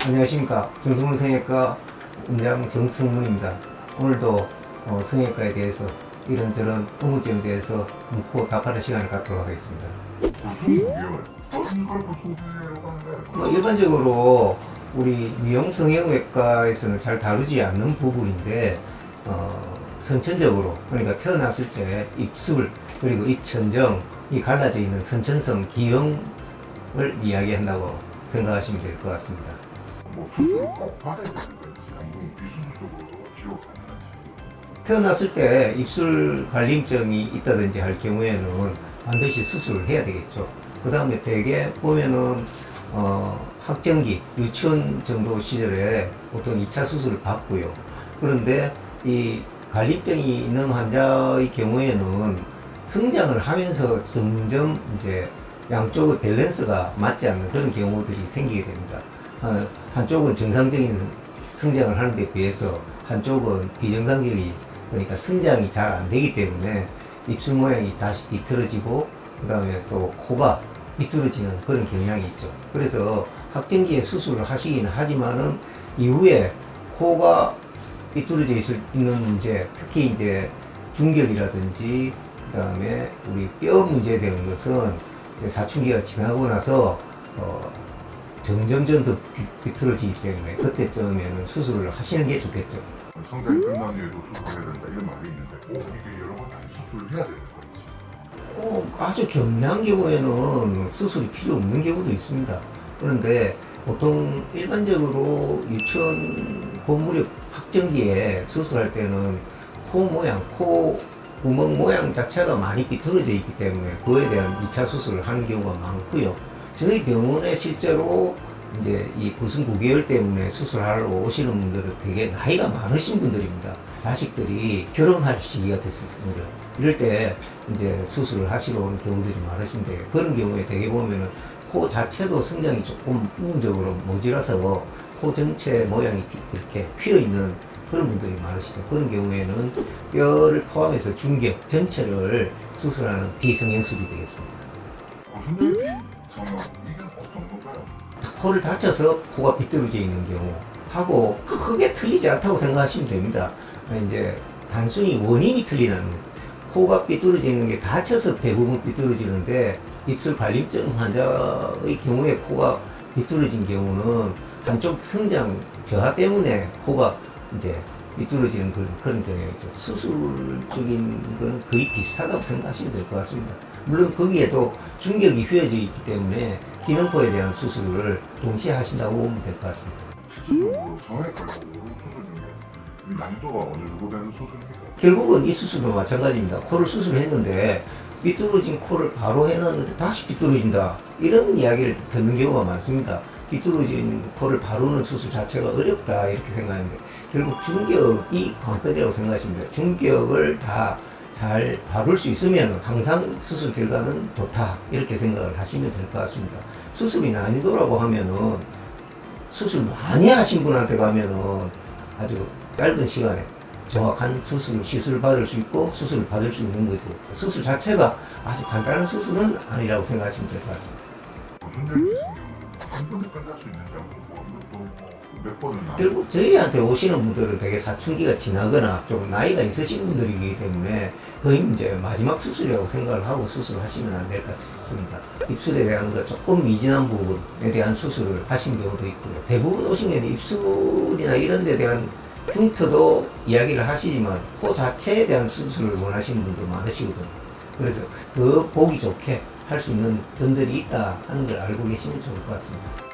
안녕하십니까. 정성문 성형외과 원장 정성문입니다. 오늘도 성형외과에 대해서 이런저런 의문점에 대해서 묻고 답하는 시간을 갖도록 하겠습니다. 무슨 걸 소비라고 하는데? 일반적으로 우리 미용 성형외과에서는 잘 다루지 않는 부분인데 선천적으로, 그러니까 태어났을 때 입술 그리고 입천정이 갈라져 있는 선천성 기형을 이야기한다고 생각하시면 될 것 같습니다. 뭐 수술 꼭 받아야 되는 건지 아니면 비수술적으로 치료 가능한지. 태어났을 때 입술 갈림증이 있다든지 할 경우에는 반드시 수술을 해야 되겠죠. 그 다음에 대개 보면은 학정기, 유치원 정도 시절에 보통 2차 수술을 받고요. 그런데 이 갈림증이 있는 환자의 경우에는 성장을 하면서 점점 이제 양쪽의 밸런스가 맞지 않는 그런 경우들이 생기게 됩니다. 한쪽은 정상적인 성장을 하는 데 비해서 한쪽은 비정상적인, 그러니까 성장이 잘 안 되기 때문에 입술 모양이 다시 뒤틀어지고 그 다음에 또 코가 비뚤어지는 그런 경향이 있죠. 그래서 확정기에 수술을 하시긴 하지만은 이후에 코가 비뚤어져 있는 문제, 특히 이제 중격이라든지 그 다음에 우리 뼈 문제에 대한 것은 이제 사춘기가 지나고 나서 점점점 더 비틀어지기 때문에 그때쯤에는 수술을 하시는 게 좋겠죠. 성장이 끝난 후에도 수술해야 된다 이런 말이 있는데 꼭 이게 여러 번 다시 수술을 해야 되는 건지. 아주 경미한 경우에는 수술이 필요 없는 경우도 있습니다. 그런데 보통 일반적으로 유치원 고무력 확정기에 수술할 때는 코 모양, 코 구멍 모양 자체가 많이 비틀어져 있기 때문에 그에 대한 2차 수술을 하는 경우가 많고요. 저희 병원에 실제로 이제 이 구순 9개월 때문에 수술하러 오시는 분들은 되게 나이가 많으신 분들입니다. 자식들이 결혼할 시기가 됐습니다. 이럴 때 이제 수술을 하시러 오는 경우들이 많으신데, 그런 경우에 되게 보면은 코 자체도 성장이 조금 부분적으로 모자라서 코 전체 모양이 이렇게 휘어 있는 그런 분들이 많으시죠. 그런 경우에는 뼈를 포함해서 중격 전체를 수술하는 비성형술이 되겠습니다. 무슨 얘기? 성형 이게 어떤 건가요? 코를 다쳐서 코가 비뚤어져 있는 경우 하고 크게 틀리지 않다고 생각하시면 됩니다. 이제 단순히 원인이 틀리다는 거죠. 코가 삐뚤어져 있는 게 다쳐서 대부분 삐뚤어지는데, 입술 갈림증 환자의 경우에 코가 삐뚤어진 경우는 한쪽 성장 저하 때문에 코가 이제 삐뚤어지는 그런 경향이죠. 수술적인 거는 거의 비슷하다고 생각하시면 될 것 같습니다. 물론 거기에도 중격이 휘어져 있기 때문에 기능코에 대한 수술을 동시에 하신다고 보면 될 것 같습니다. 실질적으로 성형외과 수술 중에 난이도가 어느 정도 되는 수술입니까? 결국은 이 수술도 마찬가지입니다. 코를 수술했는데 삐뚤어진 코를 바로 해놨는데 다시 삐뚤어진다, 이런 이야기를 듣는 경우가 많습니다. 삐뚤어진 코를 바로는 수술 자체가 어렵다 이렇게 생각하는데, 결국 중격이 관건이라고 생각하시면 돼요. 중격을 다 잘 바를 수 있으면 항상 수술 결과는 좋다 이렇게 생각을 하시면 될 것 같습니다. 수술이 난이도라고 하면은 수술 많이 하신 분한테 가면은 아주 짧은 시간에 정확한 시술을 받을 수 있고 수술을 받을 수 있는 거죠. 수술 자체가 아주 간단한 수술은 아니라고 생각하시면 될 것 같습니다. 무슨 얘기 한 번에 끝날 수 있는지 몇 번은 결국 저희한테 오시는 분들은 되게 사춘기가 지나거나 좀 나이가 있으신 분들이기 때문에 거의 이제 마지막 수술이라고 생각을 하고 수술하시면 안 될 것 같습니다. 입술에 대한 거 조금 미진한 부분에 대한 수술을 하신 경우도 있고요. 대부분 오신 게 입술이나 이런 데 대한 흉터도 이야기를 하시지만 코 자체에 대한 수술을 원하시는 분도 많으시거든요. 그래서 더 보기 좋게 할 수 있는 점들이 있다 하는 걸 알고 계시면 좋을 것 같습니다.